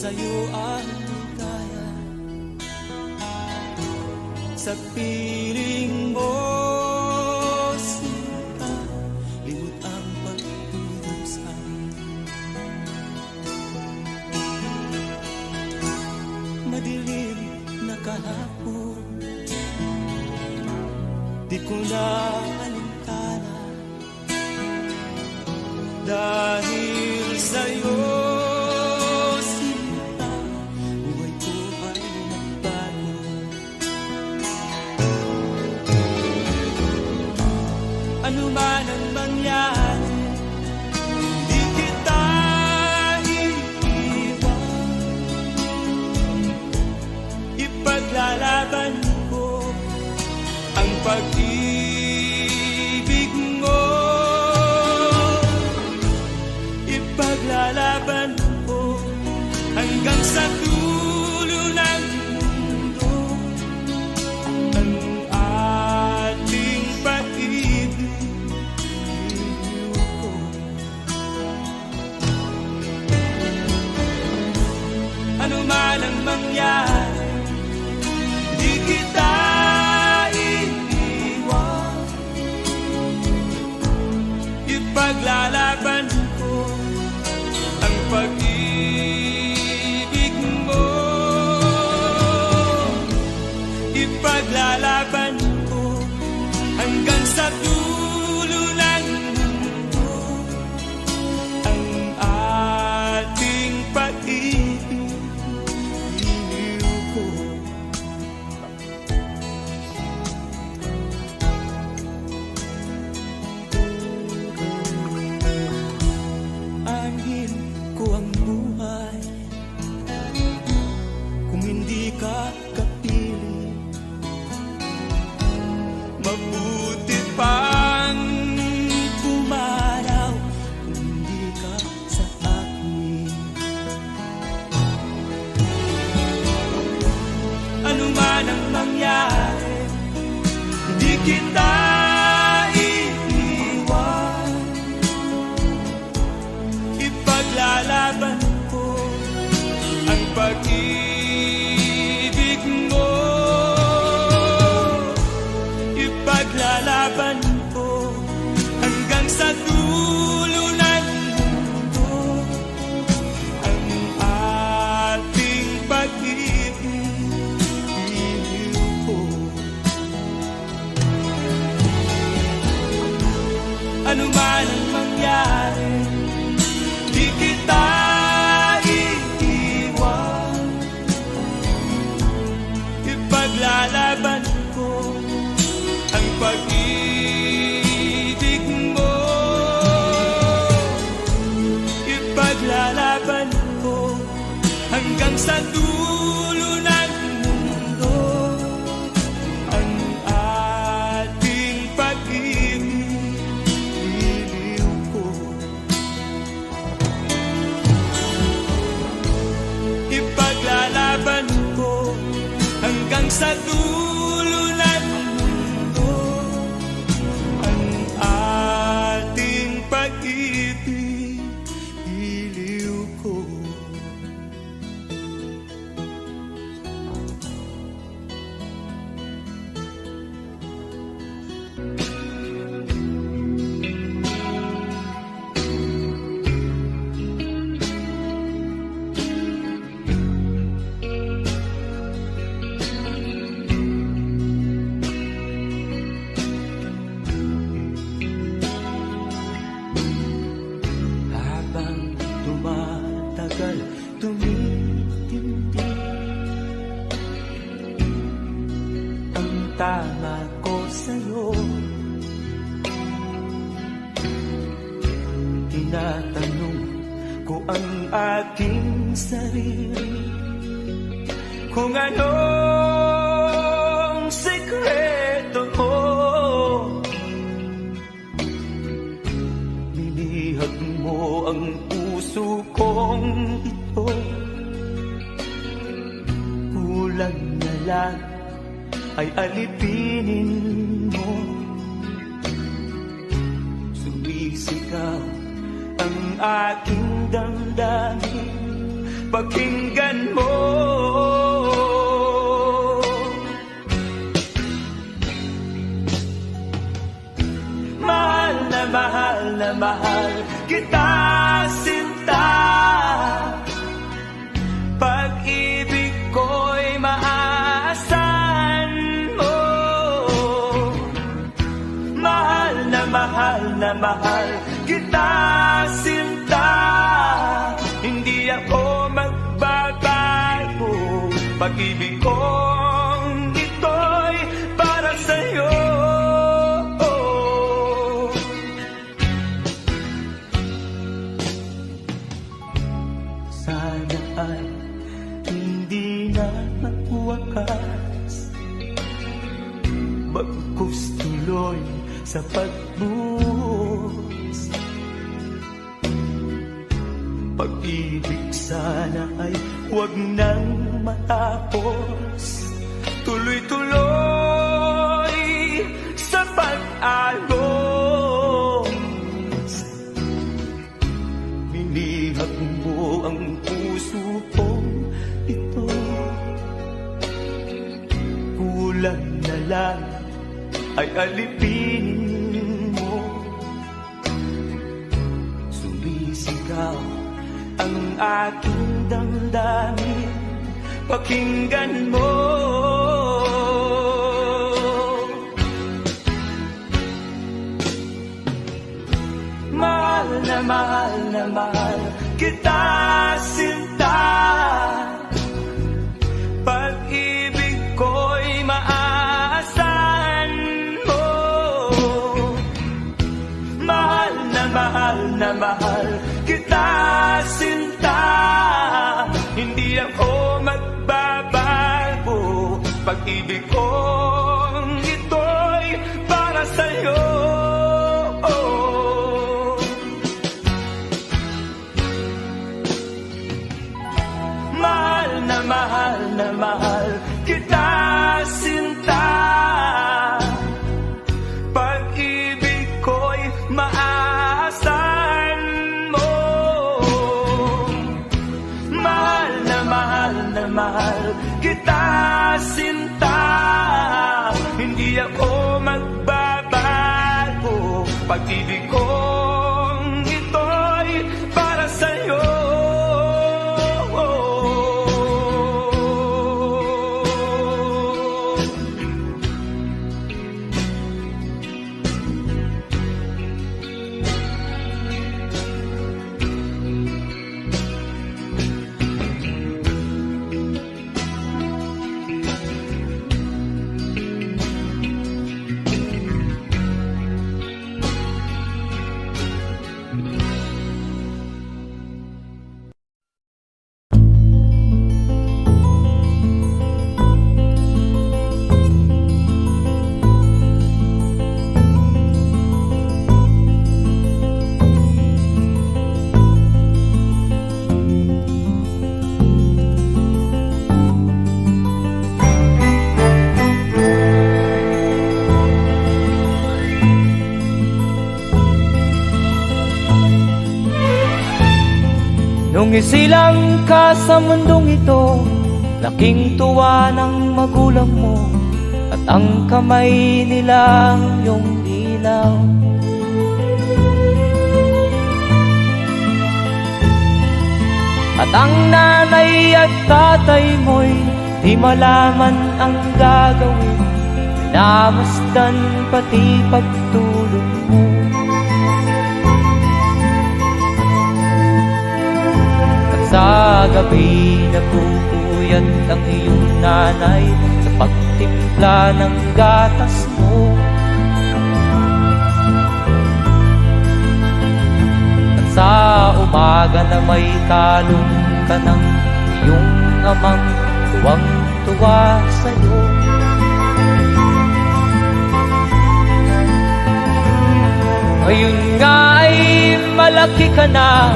sa'yo ang ligaya. Sa piling mo, sinta, limot ang pagdudusa. Madilim na kahapon, di ko na alintana, dahil sa'yo, sinta, buhay ko ay nagbago. Ano man ang mangyari, di kita iiwan. Ipaglalaban ko ang pag-ibig mo. Ipaglalaban ko hanggang sa dulo ng mundo ang ating pag-ibig. Ano man ang mangyari, di kita iiwan. Ipaglalaban ko ang pag-ibig mo. Ipaglalaban ko hanggang sa dulo ng mundo ang ating pag-ibig. Anhin ko ang buhay kung hindi ka kapili. Mabuti pang pumanaw kung hindi ka sa akin. Ano man ang mangyari, hindi kita iiwan. Ipaglalaban ko ang pag-ibig mo. Ipaglalaban ko hanggang sa dulo ng mundo ang ating pag-ibig. Ano man ang mangyari, di kita iiwan. Ipaglalaban ko ang pag-ibig mo. Ipaglalaban ko hanggang sa dulo ng mundo ang ating pag-ibig. Ipaglalaban ko hanggang sa dulo ng mundo ang ating pag-ibig. Iliw ko. Tumitindi ang tama ko sa'yo. Tinatanong ko ang aking sarili kung anong sekreto ko. Nilihag mo ang puso kong ito. Kulang na lang ay alipinin mo. Sumisigaw ang aking damdamin pakinggan mo. Mahal na mahal na mahal kita, sinta. Pag-ibig ko'y maaasahan mo. Mahal na mahal na mahal kita, sinta. Hindi ako magbabago. Pag-ibig kong ito'y para sa'yo. Sana ay hindi na magwakas, bagkus tuloy sa pagbuhos. Pag-ibig sana ay huwag nang matapos, tuloy-tuloy sa pag-agos. Binihag mo ang puso kong ito, kulang na lang ay alipinin mo. Sumisigaw ang aking damdamin, pakinggan mo. Mahal na mahal na mahal kita, sinta. Pag-ibig ko'y maaasahan mo. Mahal na mahal na mahal kita, sinta. Hindi ako magbabago. Pag-ibig kong ito'y para sa'yo. Mahal na mahal kita, sinta. Pag-ibig ko'y maaasahan mo. Mahal na mahal kita, sinta. Hindi ako magbabago. Pag-ibig kong ito'y para sa'yo. Nung isilang ka sa mundong ito, laking tuwa ng magulang mo, at ang kamay nila ang iyong ilaw. At ang nanay at tatay mo'y di malaman ang gagawin, namasdan pati pagtulog mo. Sa gabi nagpupuyat ang iyong nanay sa pagtimpla ng gatas mo. At sa umaga na may talong ka ng iyong amang tuwang-tuwa sa'yo. Ngayon nga ay malaki ka na,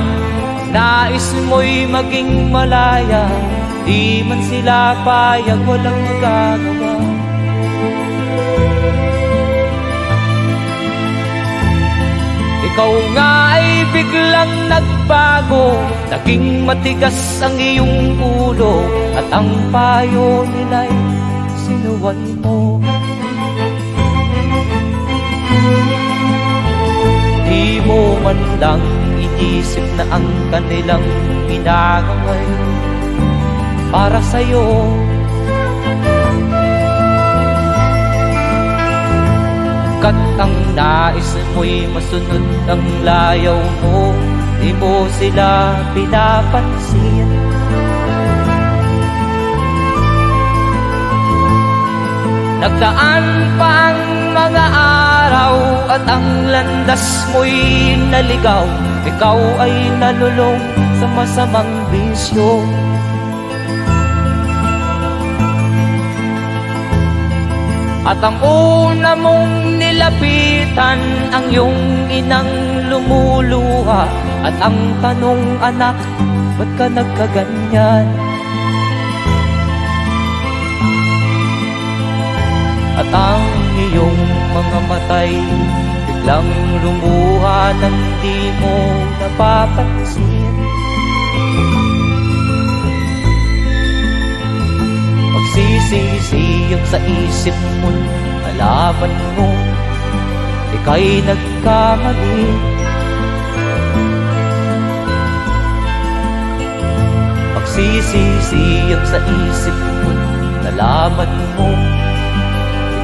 nais mo'y maging malaya, di man sila payag, walang magagawa. Ikaw nga ay biglang nagbago, naging matigas ang iyong ulo, at ang payo nila'y sinuway mo. Di mo man lang inisip na ang kanilang ginagawa'y para sa'yo. Kat ang nais mo'y masunod ang layaw mo, di mo sila pinapansin. Nagdaan pa ang mga araw at ang landas mo'y naligaw. Ikaw ay nalulong sa masamang bisyo. At ang una mong nilapitan ang iyong inang lumuluha, at ang tanong, anak, ba't ka nagkaganyan? At ang iyong mga matay biglang lumuha nang di mo napapansin. Magsisisiyag sa isip mo, nalaman mo ika'y nagkamali. Magsisisiyag sa isip mo, nalaman mo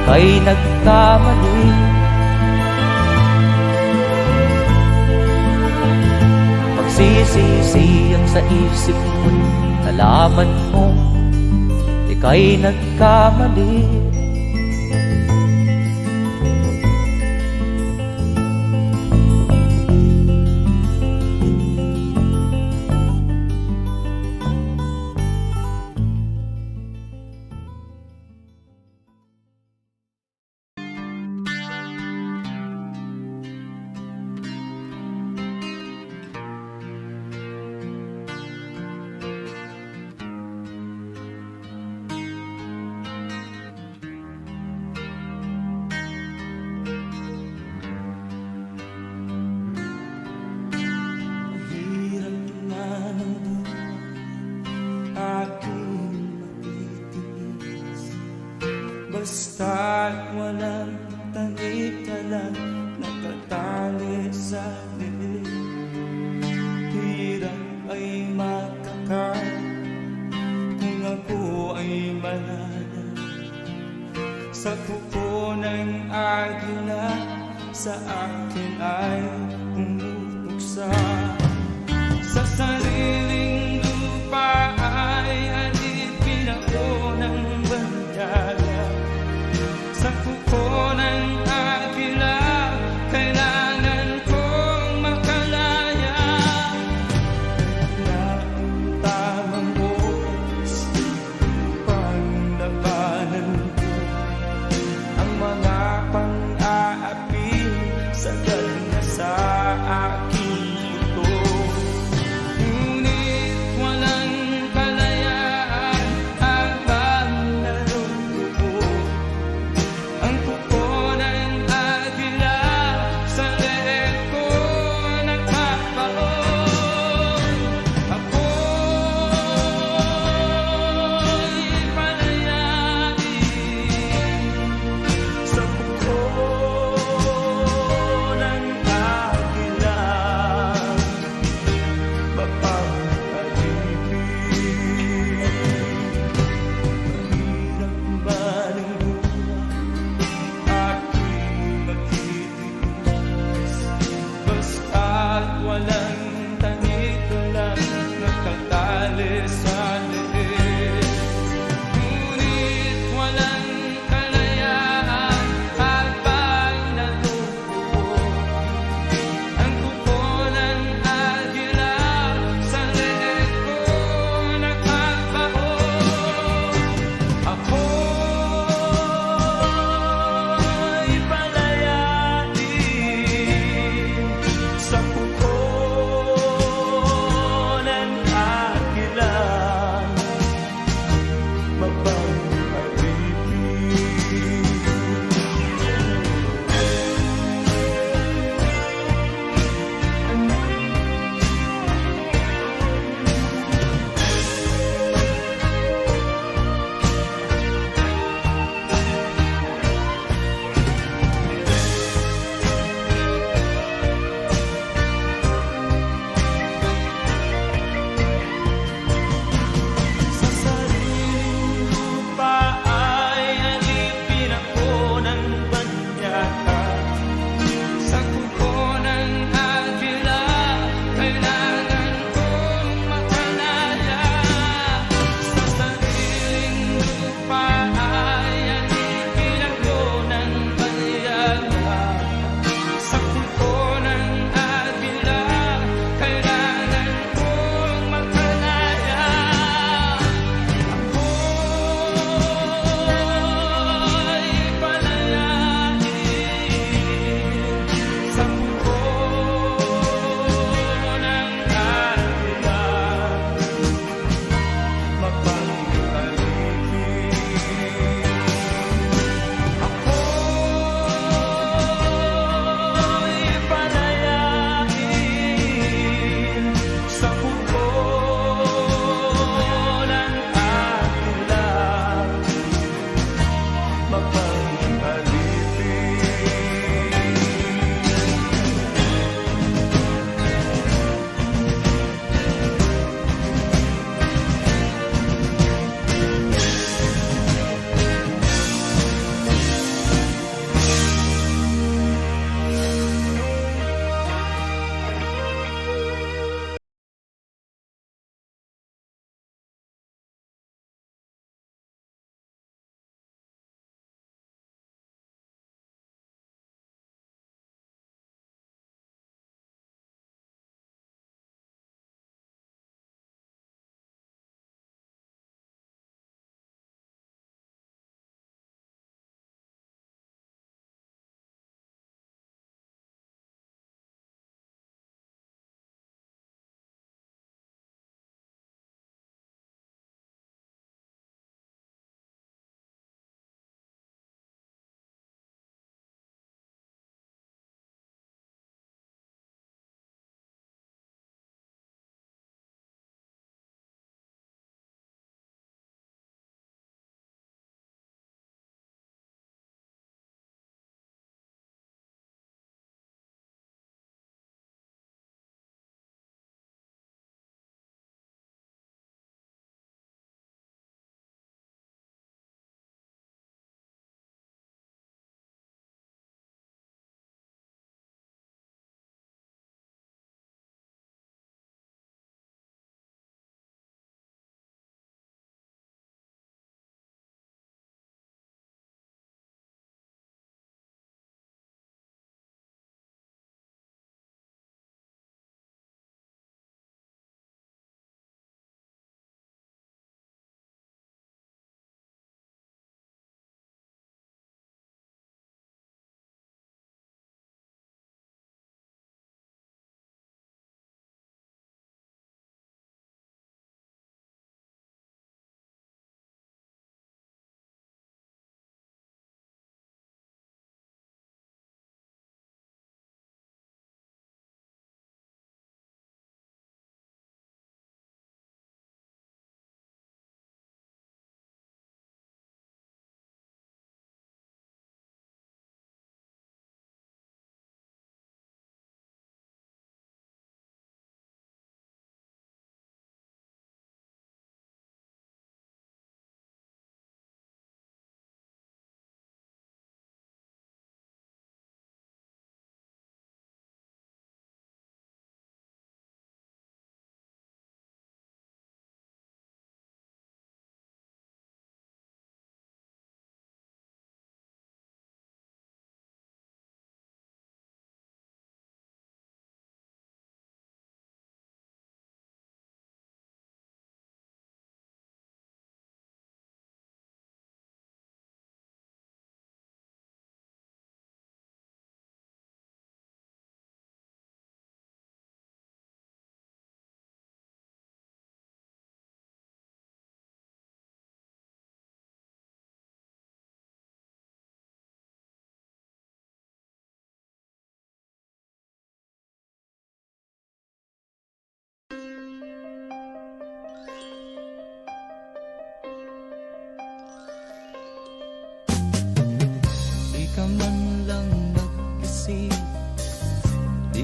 ika'y nagkamali. Magsisisiyag sa isip mo, nalaman mo ika'y nagkamali. Basta't walang tanik-talang nakatali sa dilim. Hirap ay makakain kung ako ay malala. Sa kuko ng agila sa akin ay pumutuksa. Sa sariling lupa ay alipin ako ng bandala. Sa kuko ng agila, kailangan kong makalaya. Na ang tamang oras upang labanan ko ang mga pang-aapi sa na sa aking ito.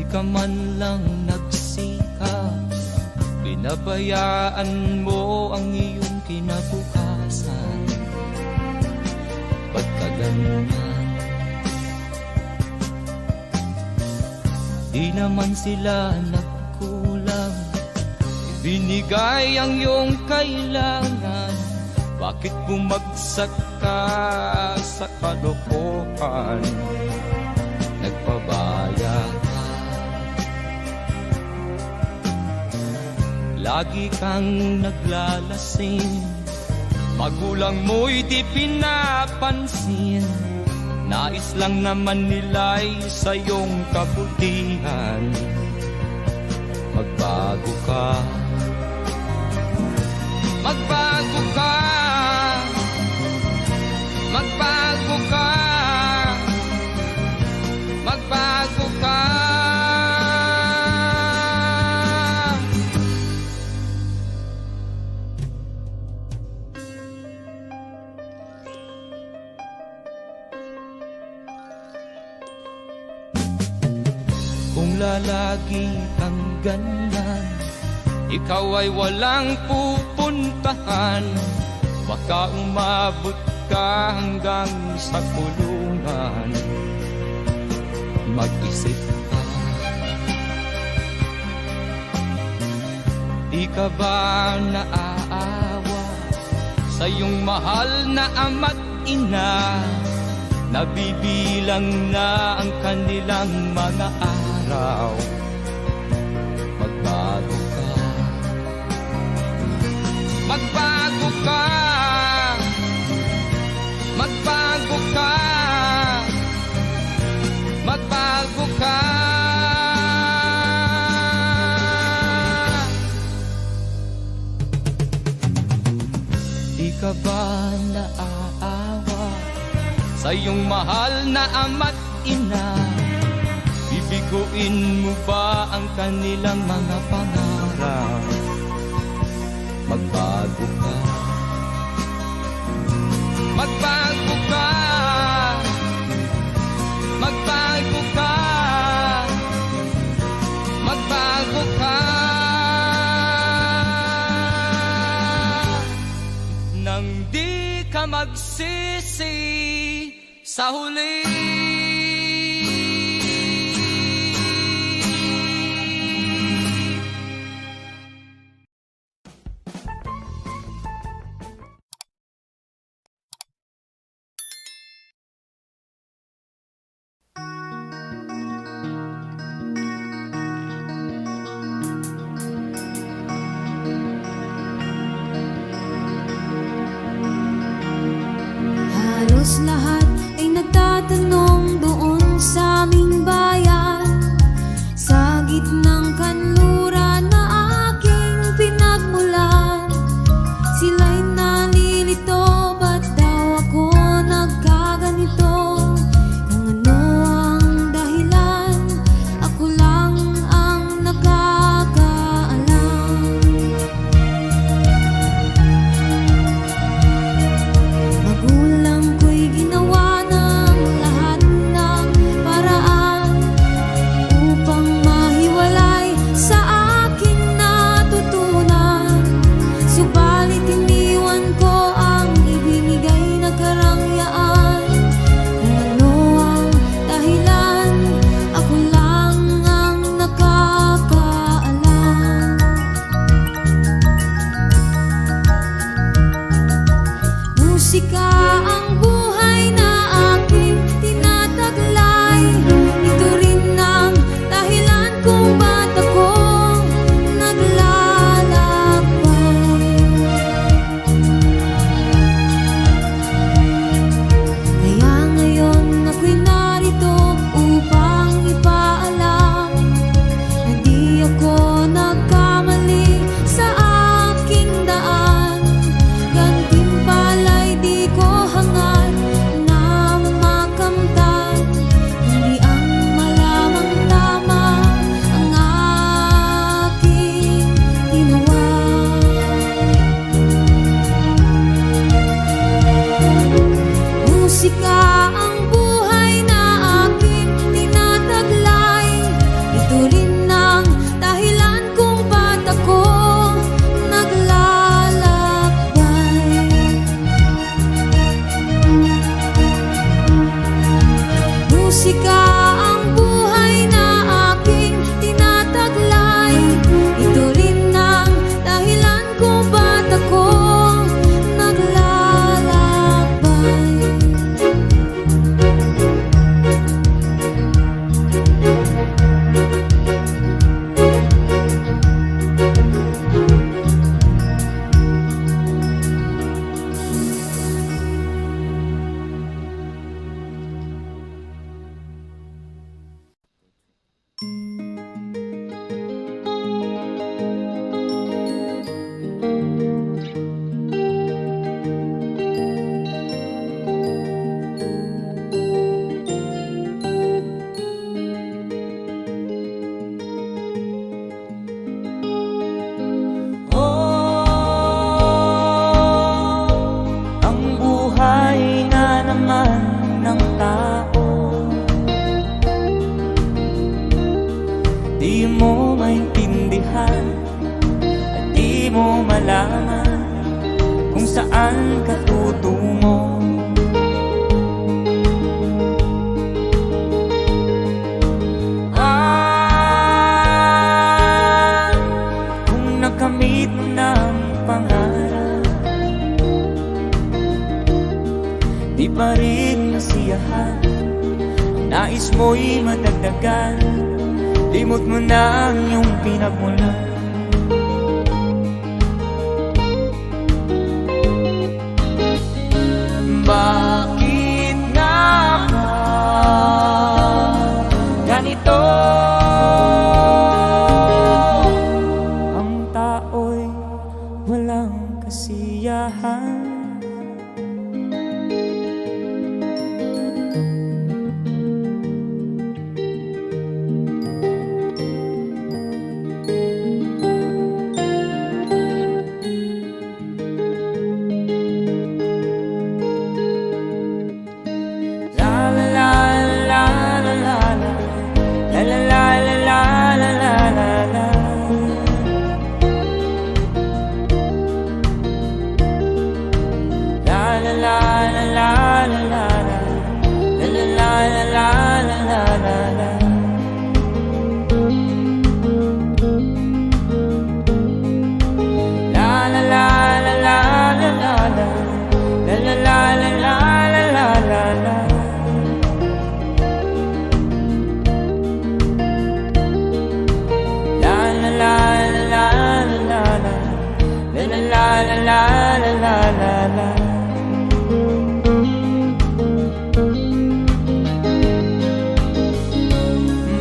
ka man lang nagsikap, pinabayaan mo ang iyong kinabukasan. Ba't ka ganyan? Di naman sila nagkulang, ibinigay ang iyong kailangan. Bakit bumagsak ka sa kalokohan? Nagpabaya ka, lagi kang naglalasing, magulang mo'y di pinapansin. Nais lang naman nila'y sa iyong kabutihan. Magbago ka, magbago ka, magbago ka, magbago ka. Kung lalagi kang ganyan, ikaw ay walang pupuntahan. Baka umabot ka hanggang sa kulungan. Mag-isip ka, di ka ba naaawa sa iyong mahal na ama't ina? Nabibilang na ang kanilang mga araw. Magbago ka, magbago ka, magbago ka, magbago ka. Di ka ba naaawa sa iyong mahal na ama't ina? Bibiguin mo ba ang kanilang mga pangarap? Magbago ka, magbago ka, magbago ka, magbago ka. Nang di ka magsisi sa huli. Halos lahat ay nagtatanong doon sa aming bayan, sa gitnang kanluran na aking pinagmulan. Sila'y nalilito, ba't daw ako nagkaganito? Kung ano ang dahilan, ako lang ang nakakaalam. Magulang ko'y ginawa ng lahat ng paraan upang mahiwalay sa aking natutunan. Subalit iniwan ko ang ibinigay na karangyaan. Kung ano ang dahilan, ako lang ang nakakaalam. Musika ang buhay na aking tinataglay. Ito rin ang dahilan kung ba't ako naglalakbay. Kaya ngayon ako'y narito upang ipaalam na di ako nagkamali sa aking daan. Gantimpala'y di ko malaman kung saan ka tutungo. Kung nakamit mo ng pangarap, di pa rin nasiyahan, nais mo'y madagdagan, limot mo na ang iyong pinagmulan. Bakit nga ba ganito? Ang tao'y walang kasiyahan.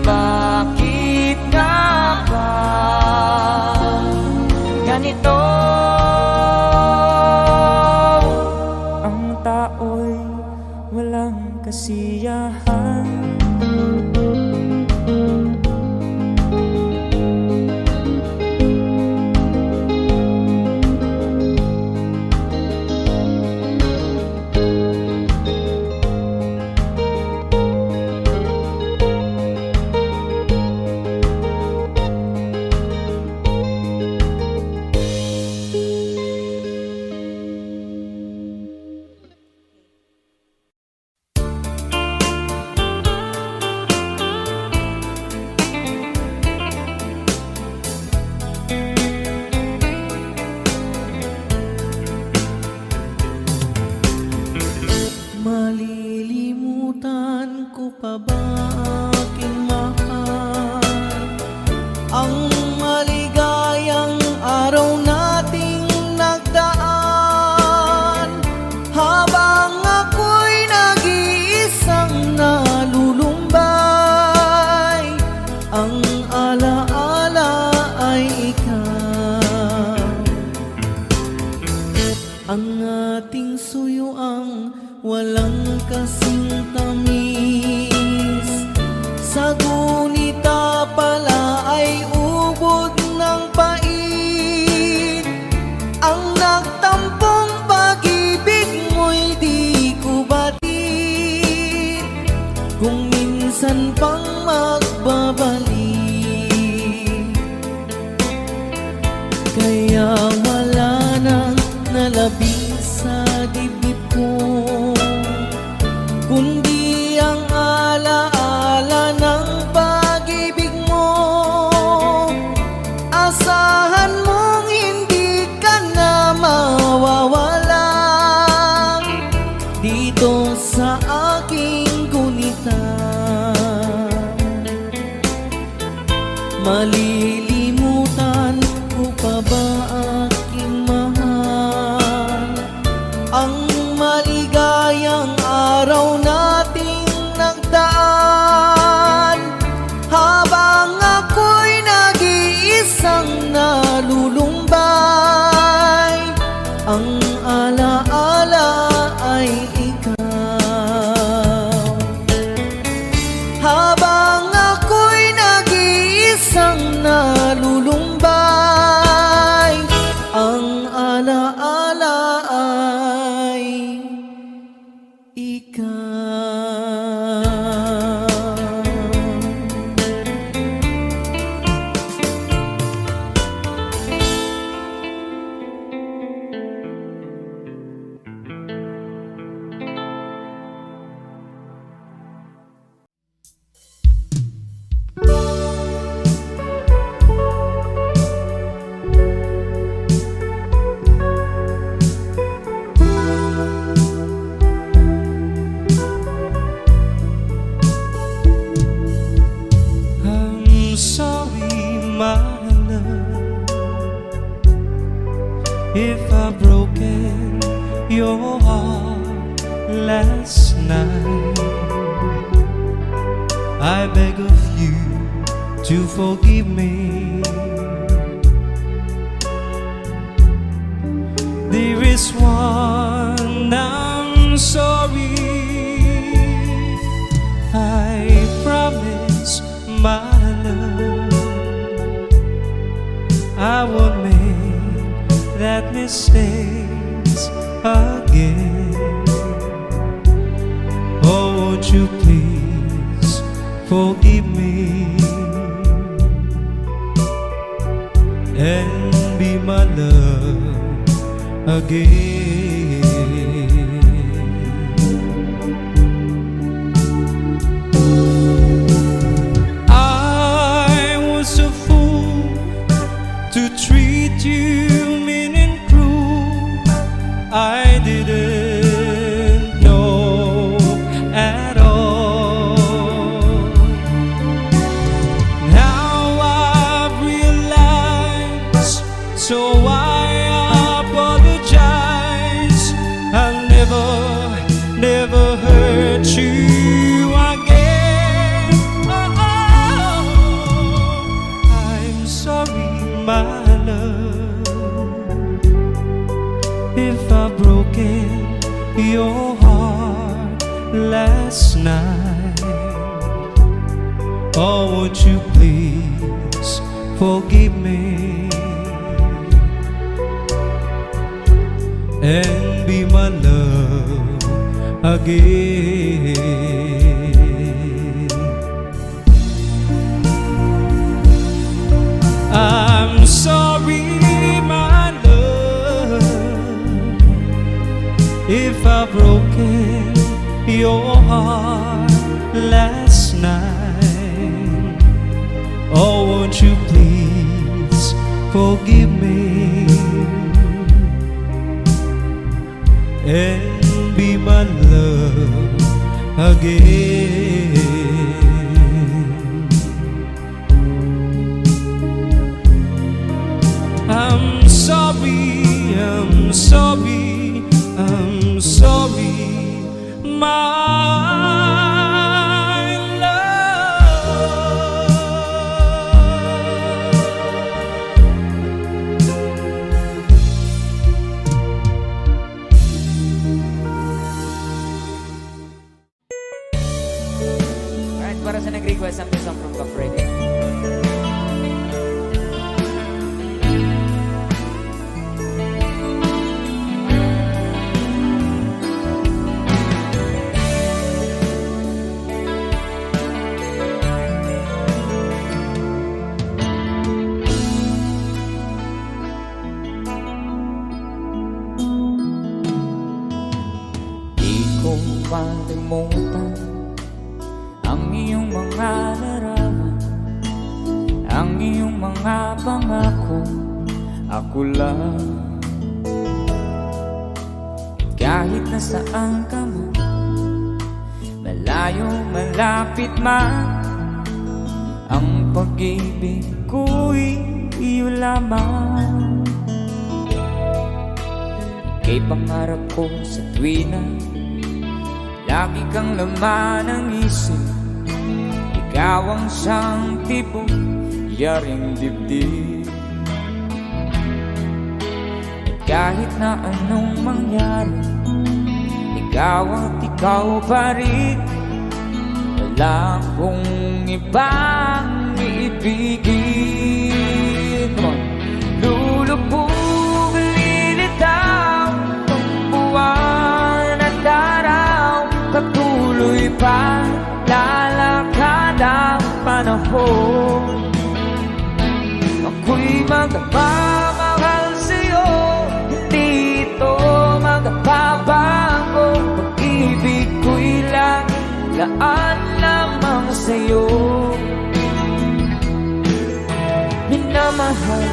Bakit nga ba ganito? Ang tao'y walang kasiyahan. Malilimutan ko pa ba aking mahal, ang maligayang araw nating nagdaan, habang ako'y nag-iisang nalulumbay, ang alaala ay ikaw. Ang ating suyuang walang kasing tamis, sa gunita pala ay ubod ng pait. Ang nagtampong pag-ibig mo'y di ko batid, kung minsan pang magbabalik. Kaya wala nang nalabing sa dibdib ko, kundi ang alaala ng pag-ibig mo. Asahan mong hindi ka na mawawala dito sa aking gunita. Malilimutan ko pa ba aking mahal, ang maligayang araw nating nagdaan, habang ako'y nag-iisang nalulumbay, ang alaala ay ikaw. Habang ako'y nag-iisang nalulumbay, ang alaala ay ikaw. heart last night. I beg of you to forgive me. There is one I'm sorry. I promise my love I won't make that mistakes again. Oh, won't you please forgive me and be my love again. I was a fool to treat you mean and cruel. I didn't know at all. Now I've realized, so I apologize. I'll never hurt you again. I'm sorry, my love, if I've broken your heart last night. Oh, won't you please forgive me and be my love again. I'm sorry, my love, if I've broken your heart last night. Oh, won't you please forgive me and be my love again. I'm sorry, I'm sorry, I'm sorry, my Alright, para sa nag-request ang song from Buff Radio. Di ko malimutan ang iyong mga larawan, ang iyong mga pangako. Ako lang, kahit nasaan ka man, malayo, malapit man, ang pag-ibig ko'y iyo lamang. Ika'y pangarap ko sa tuwina, lagi kang laman ng isip. Ikaw ang siyang tipong yaring dibdib. At kahit na anong mangyari, ikaw at ikaw pa rin. Wala akong ibang iibigin. Come on. Lulubog, lilitaw ng buwan at araw, patuloy pa lalakad ang panahon. Ako'y magpapamahal sa'yo, hindi ito magpapabago. Pag-ibig ko'y laan lamang sa'yo. Minamahal,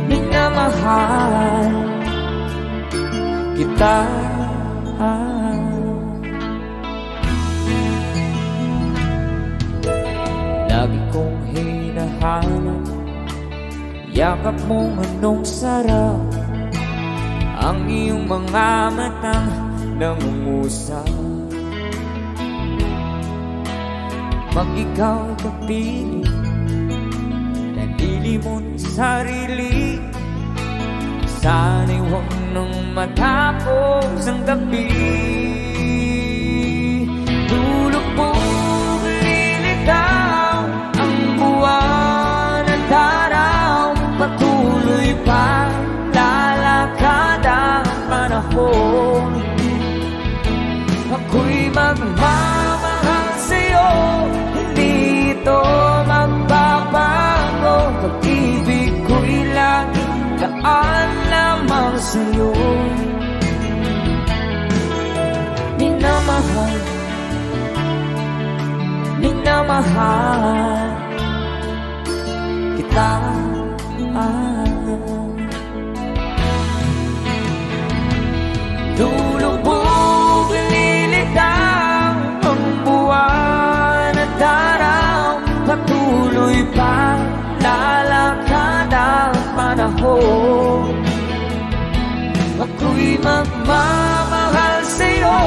minamahal kita. Lagi kong hinahanap yakap mong anong sarap, ang iyong mga matang nangungusap. Mag-ikaw kapili, nalilimot sa sarili. Sana'y huwag nang matapos ang gabi. Lulubog, lilitaw ang buwan at araw. Patuloy pa lalakad ang panahon. Ako'y magmamahal sa'yo, hindi ito magbabago. Pag-ibig ko'y laging daan lamang sa'yo. Minamahal, minamahal kita. Lulubog, lilitaw ang buwan at araw. Patuloy pa lalakad ang panahon. Ako'y magmamahal sa'yo,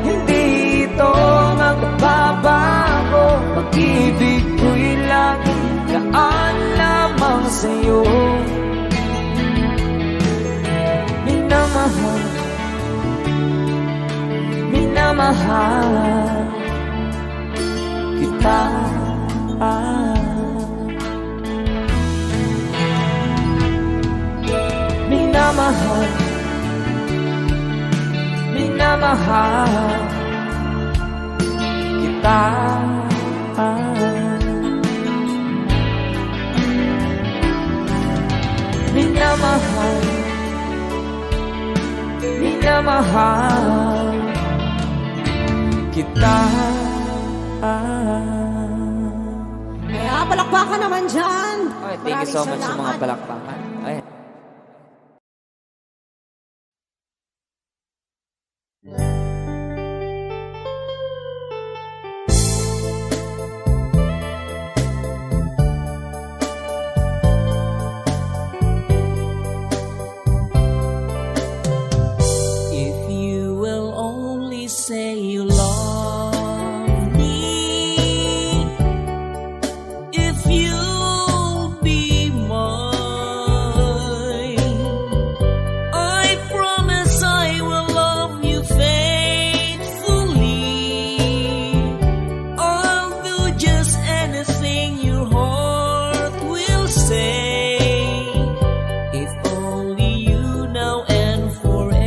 hindi ito magbabago. Pag-ibig ko'y laging daan lamang sa'yo. Minamahal, minamahal kita. Minamahal, minamahal kita. Minamahal, minamahal kita. Kaya palakpakan naman dyan. Okay, thank you so much sa mga Maraming palakpakan. Ay. If you will only say you love me, if you'll be mine, I promise I will love you faithfully. I'll do just anything your heart will say. If only you now and forever,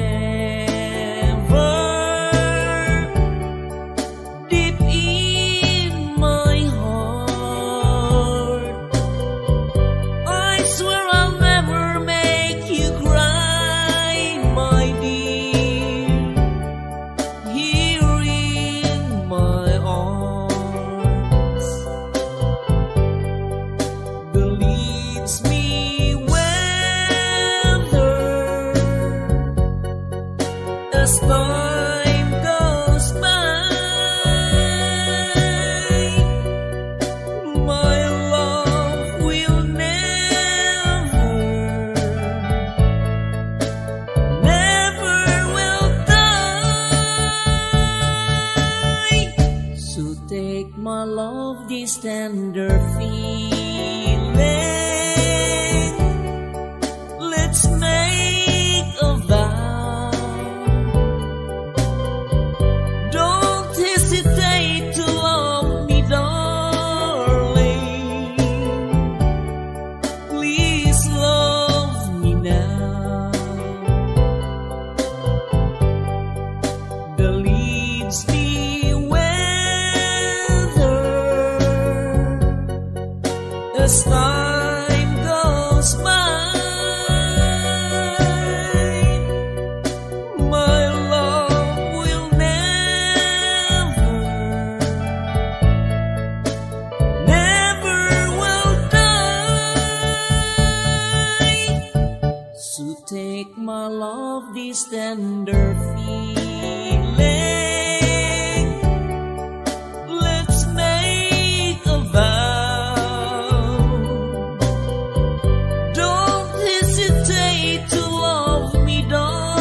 deep in my heart, I swear I'll never make you cry, my dear. Here in my arms, believes me weather as time goes by. My love will never, never will die. So take my love, this tender feeling. Let's make a vow. Don't hesitate to love me, darling. Please love me now. The leaves be weather as time goes by. My love will never, never will die. So take my love, this tender feeling. Let's make a vow. Don't hesitate to love me, darling.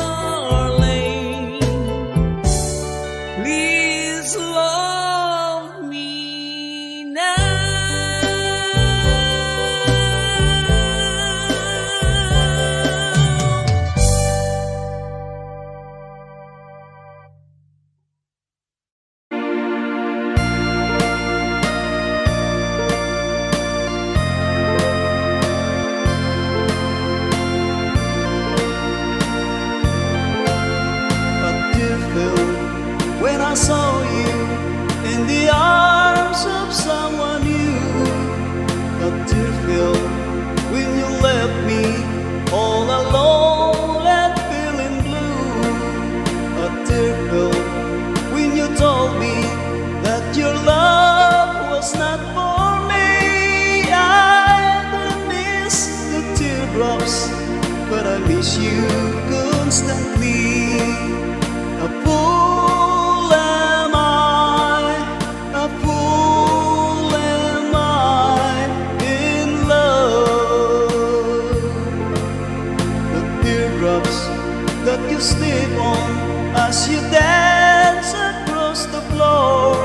on as you dance across the floor.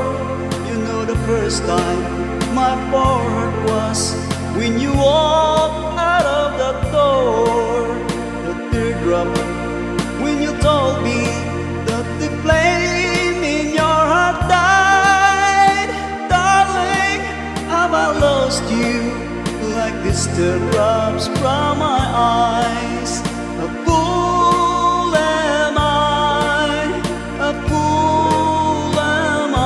You know the first time my heart was when you walked out of the door. The teardrop when you told me that the flame in your heart died. Darling, have I lost you like these teardrops from my eyes? A fool am I, a fool am I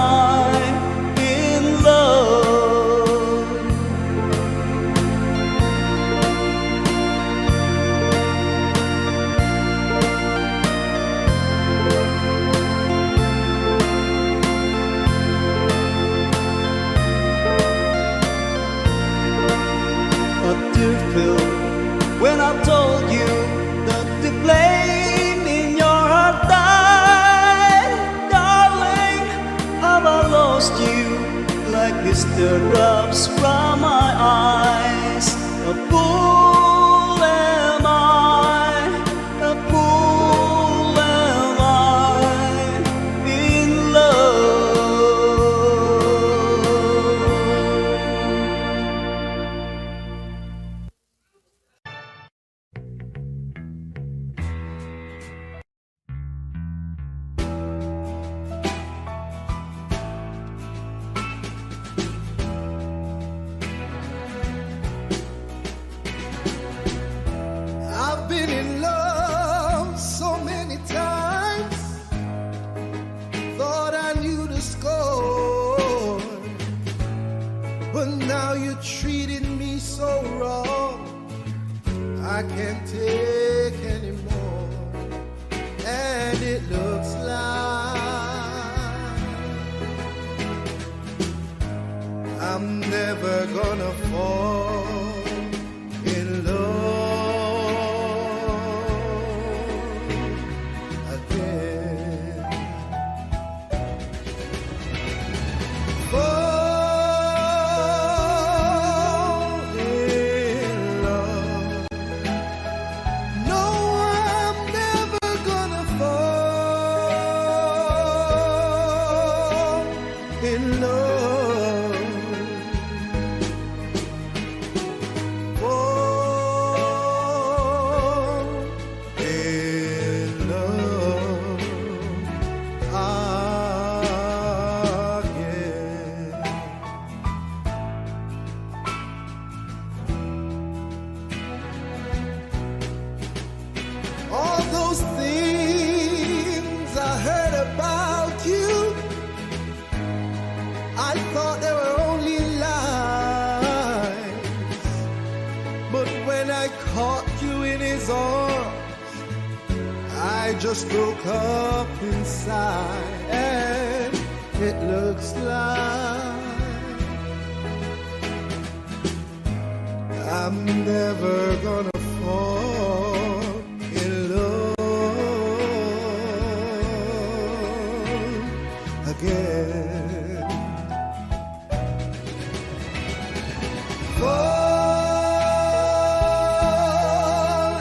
in love. A tear fell when I told you that the flame in your heart died. Darling, have I lost you like these teardrops from my eyes? A fool am I, a fool am I in love. I've been in love so many times, thought I knew the score, but now you're treating me so wrong, I can't take anymore, and it looks like I'm never gonna fall in love again. Fall in love. No, I'm never gonna fall in love. Fall in love again. All those things I heard about you, I thought they were only lies. But when I caught you in his arms, I just broke up inside, and it looks like I'm never gonna fall in love again. Fall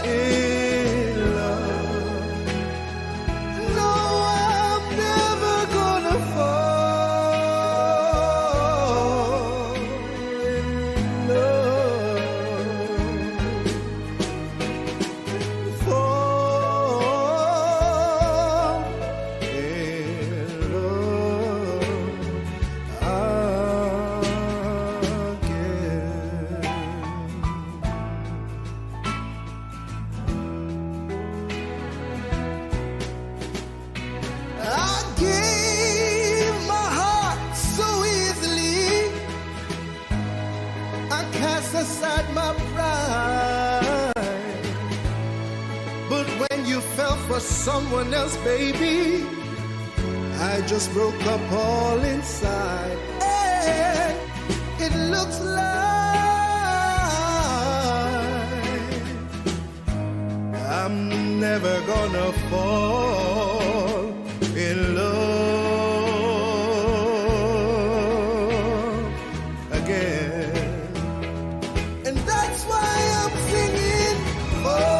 in love. No, I'm never gonna fall in love. Fall in love again. I gave my heart so easily, I cast aside my pride. But when you fell for someone else, baby, I just broke up all inside. And it looks like I'm never gonna fall in love again. And that's why I'm singing, fall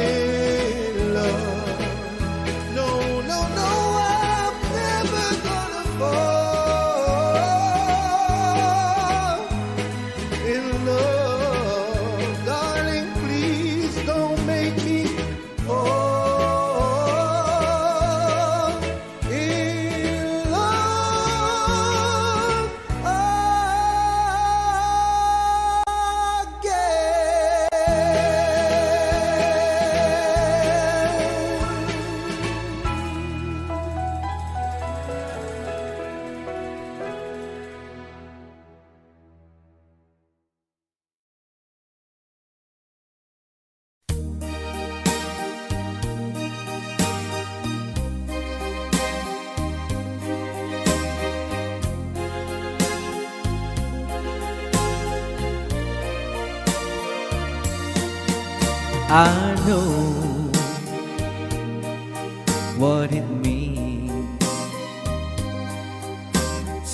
in I know what it means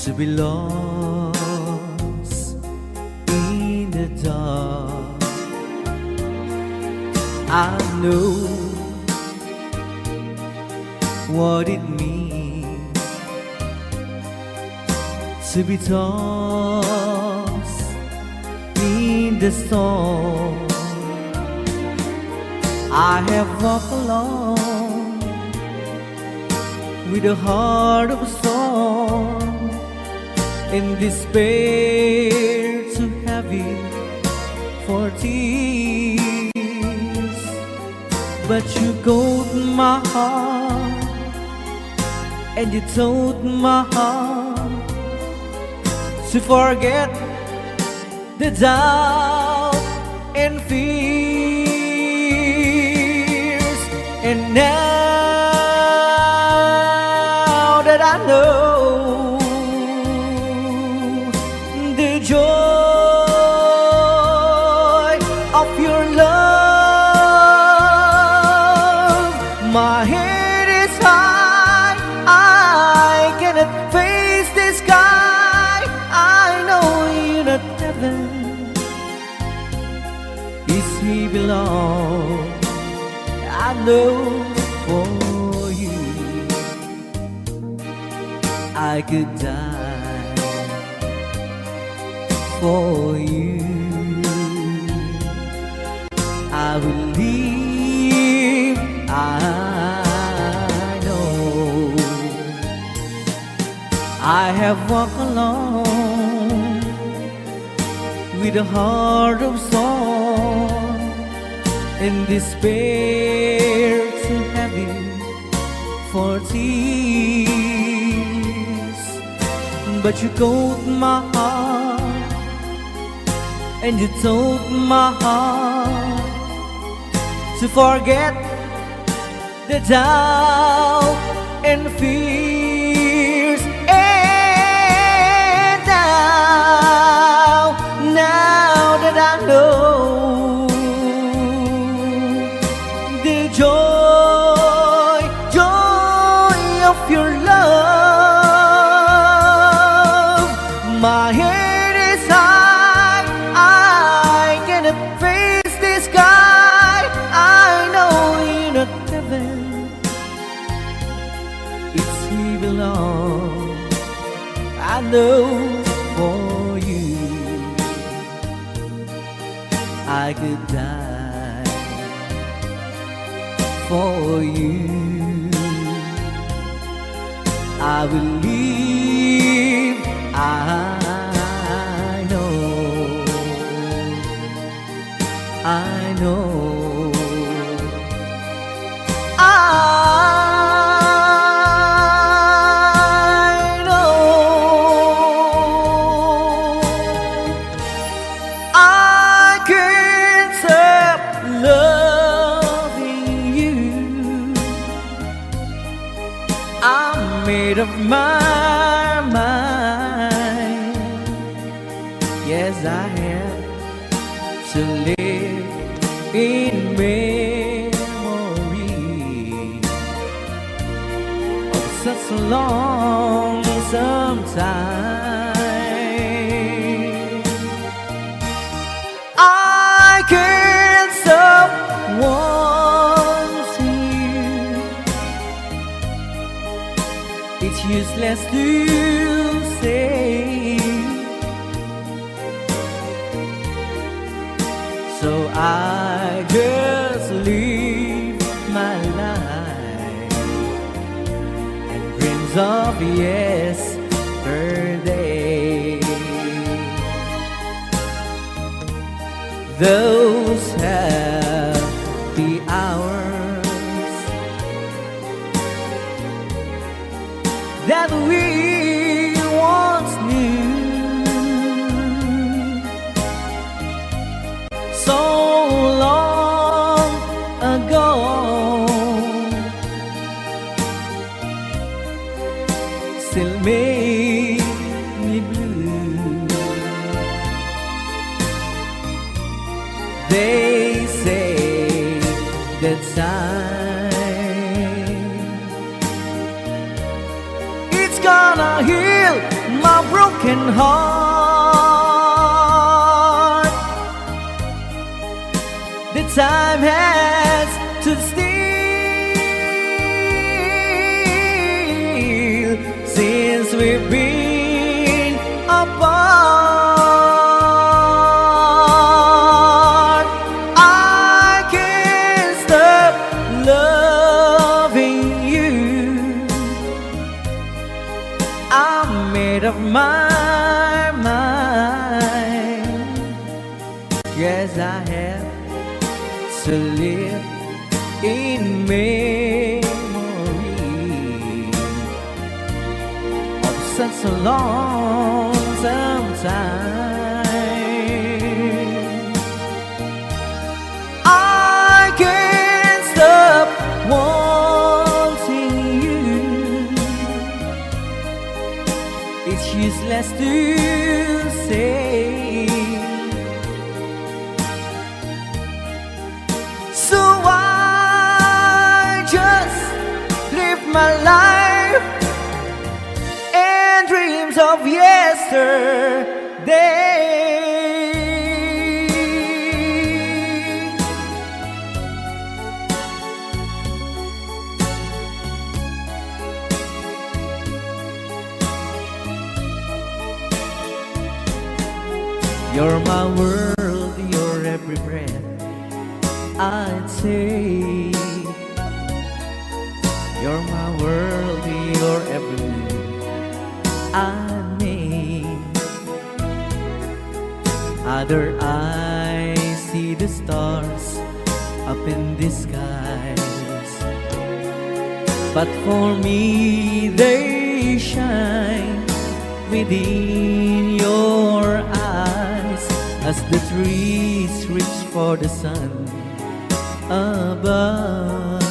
to be lost in the dark. I know what it means to be tossed in the storm. I have walked alone with a heart of stone, in despair too heavy for tears. But you caught my heart and you told my heart to forget the doubt and fears. And now that I know the joy of your love, my head is high, I cannot face the sky. I know you're not heaven, is he belong. I know for you I could die for you. I will live, I know. I have walked alone with a heart of stone, in despair too heavy for tears. But you caught my heart and you told my heart to forget the doubt and fears. And now that I know the joy of your love, my head is high, I cannot face the sky. I know you're not heaven, it's he belong. I know for you I could die for you. I will live, I know, I know, I know. I can't stop loving you. I'm made up my mind. Yes, I have to live in memory of such a lonesome time. I can't stop wanting you. It's useless to say, so I just live my life and dreams of yesterday. Those happy hours that we once knew, so long ago, still make me blue. time. It's gonna heal my broken heart. The time has to steal since we've been apart. I can't stop loving you. I'm made up my mind. Yes, I have to live in memory of such a lonesome time. I can't stop wanting you. It's useless to say. So I just live my life and dreams of yesterday. You're my world, your every breath I'd say. You're my world, your every move I make. Other eyes see the stars up in the skies, but for me they shine within your eyes as the trees reach for the sun above.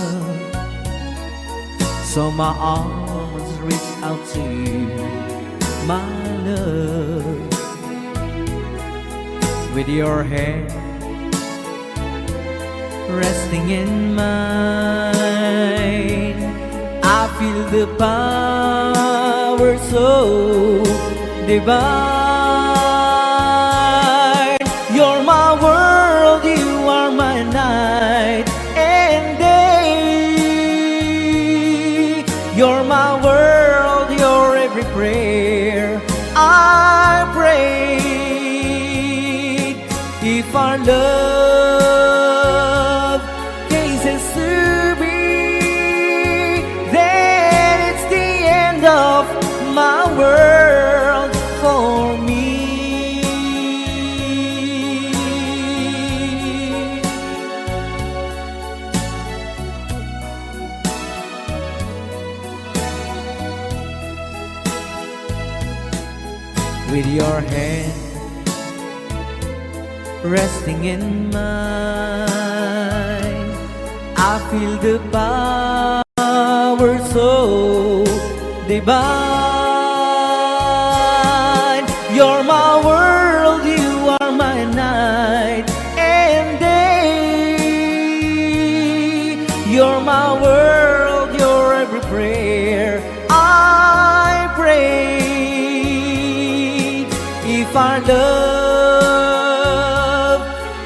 So my arms reach out to you, my love. With your hand resting in mine, I feel the power so divine. You're my world, you are my night and day. You're my world, your every prayer I pray. If our love cases to be, then it's the end of my world for me. With your hand resting in mine, I feel the power so divine. You're my world, you are my night and day. You're my world, your every prayer I pray. If our love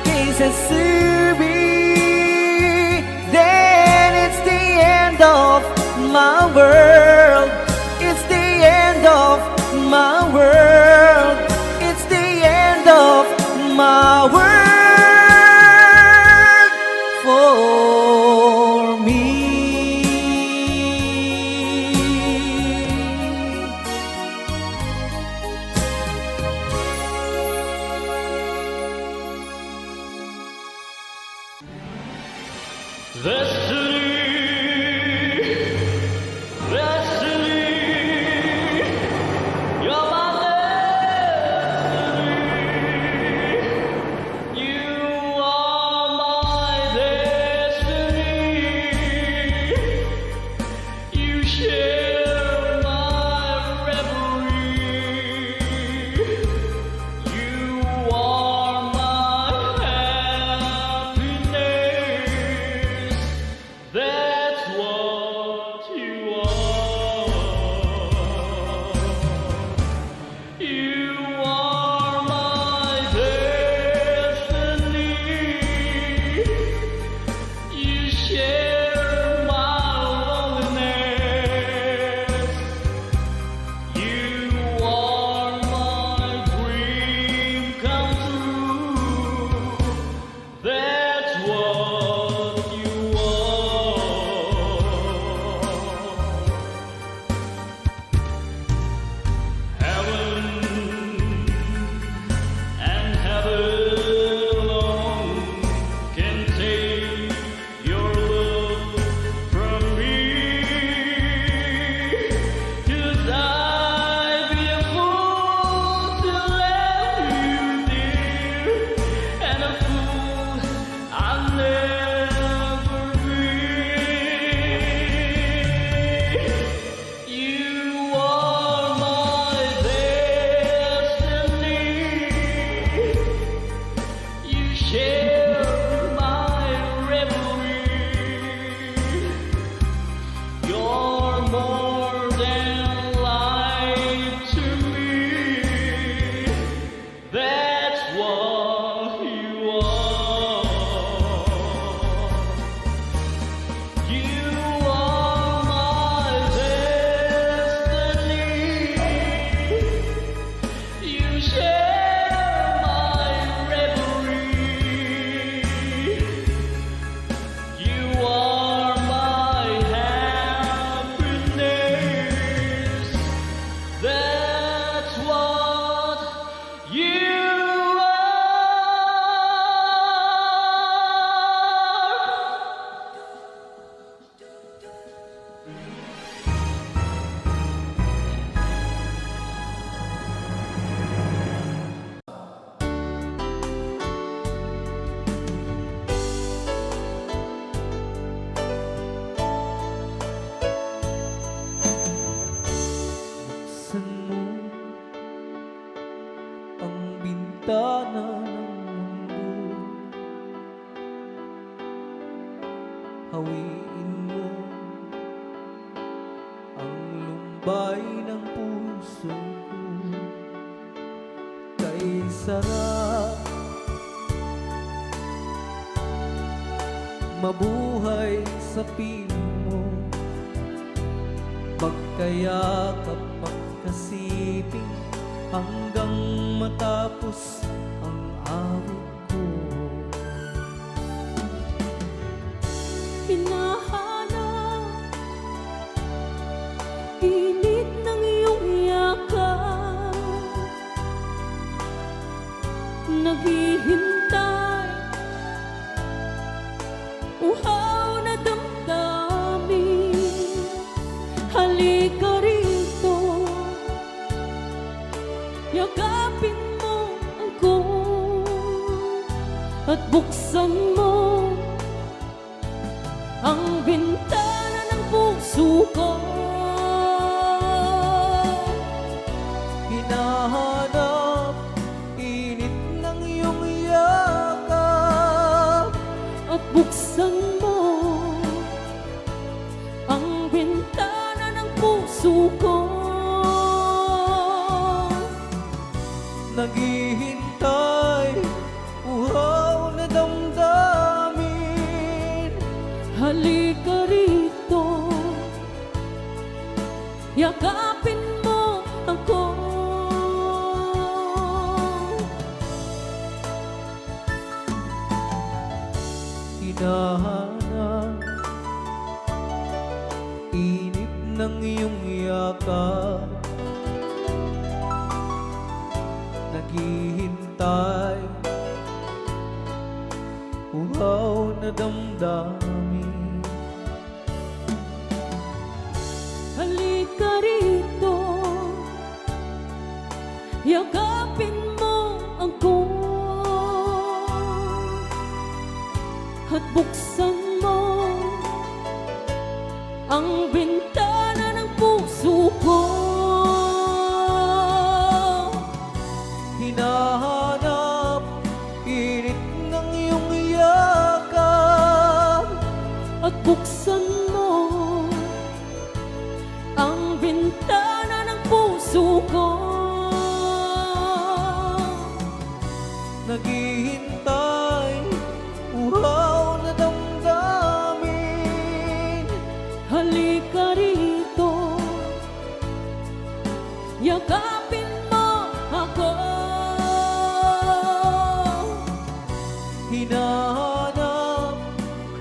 cases to be, then it's the end of my world. It's the end of my world. It's the end of my world for me. That's what you are. You are my destiny. You share my loneliness. You are my dream come true. That's what you are. Heaven and heaven alone can take your love from me. 'Cause I'd be a fool to let you, dear, and a fool I'll never be. You are my destiny. You share my reverie. You're more than life to me. That's what you are. You are my destiny. You share my reverie. You are my happiness. That's what you are. Buksan mo ang bintana ng mundo. Hawiin mo ang lumbay ng puso ko. Kay sarap mabuhay sa piling mo. Magkayakap, magkasiping hanggang matapos ang awit ko. Hinahanap init ng iyong yakap. Naghihintay uhaw na damdamin. Halika rito, yakapin mo ako at buksan mo ang bintana ng puso ko. Hinahanap init ng iyong yakap. At buksan mo ang bintana ng puso ko. Naghihintay uhaw na damdamin. Halika rito, yakapin mo ako. Hinahanap init ng iyong yakap. Naghihintay uhaw na damdamin. Halika rito, yakapin mo ako at buksan mo ang bintana ng puso ko. Hinahanap init ng iyong yakap. At buksan buksan mo ang bintana ng puso ko. Naghihintay, uhaw na damdamin. Halika rito, yakapin mo ako. Hinahanap,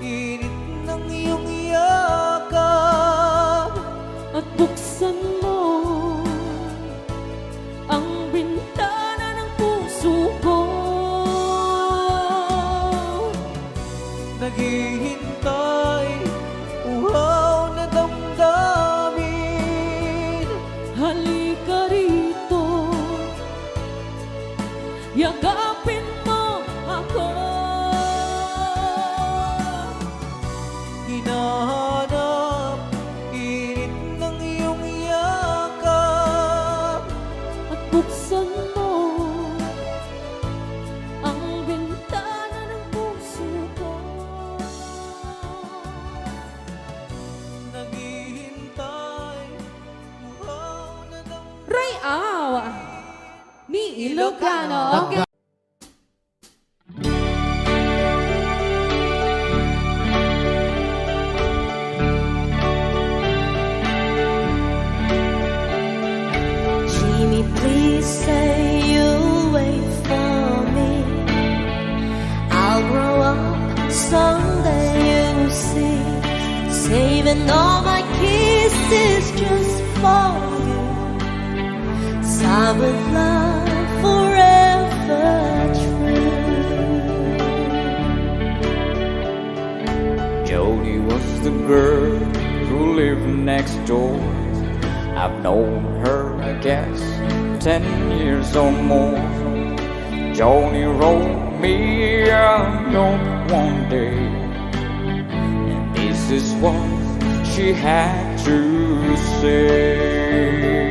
init ng iyong yakap. At buksan mo ang bintana ng puso ko. Naghihintay, uhaw na damdamin. Halika rito, yakapin mo ako. Hinahanap, init ng iyong yakap. At buksan mo ang bintana ng puso ko. Naghihintay, uhaw na damdamin. Ray Aw ni Ilocano. Jimmy, please say you'll wait for me. I'll grow up someday, you'll see. Saving all my kisses just for you. Signed with love, forever true. Jody was the girl who lived next door. I've known her, I guess, 10 years or more. Jody wrote me a note one day, and this is what she had to say.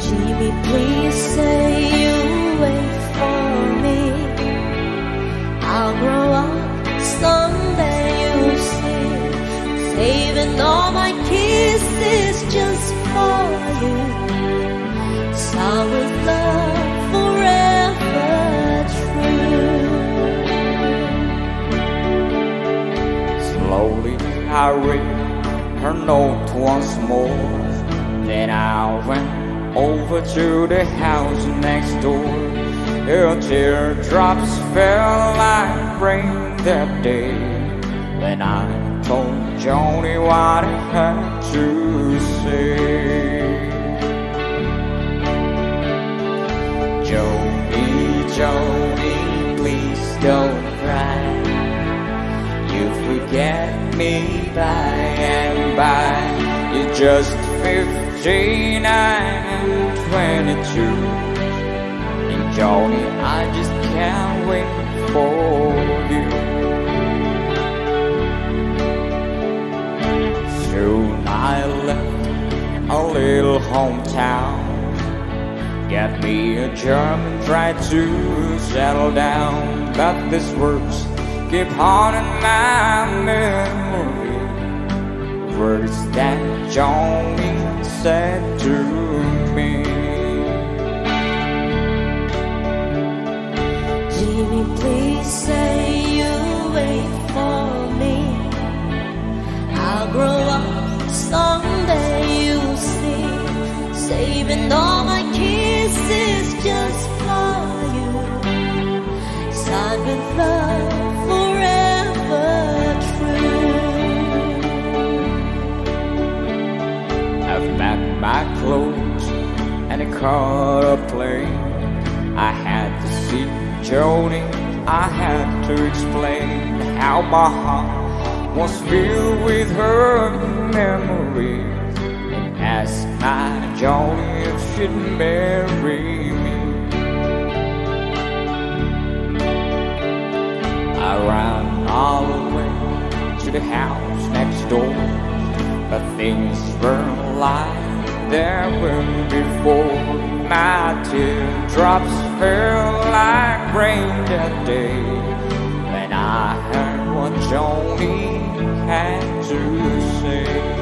Jimmy, please say you'll wait for me. I'll grow up someday, you'll see. Saving all my kisses just for you. Signed with love, forever true. Slowly I read her note once more. Then I went over to the house next door. Her teardrops fell like rain that day. When I told Joni what I had to say. Joni, please don't cry. You forget me by and by. You're just 15 and 22. And Joni, I just can't wait for you. Soon I left a little hometown. Get me a job and try to settle down. But these words keep haunting my memory. Words that Joni said to me. Jimmy, please say you'll wait for me. I'll grow up someday, you'll see. Saving all my kisses just for you. Signed with love, forever true. I've packed my clothes and I caught a plane. I had to see Joni, I had to explain how my heart was filled with her memories. Asked my Joni if she'd marry me. I ran all the way to the house next door, but things weren't like they were before. My teardrops fell like rain that day when I heard what Joni had to say.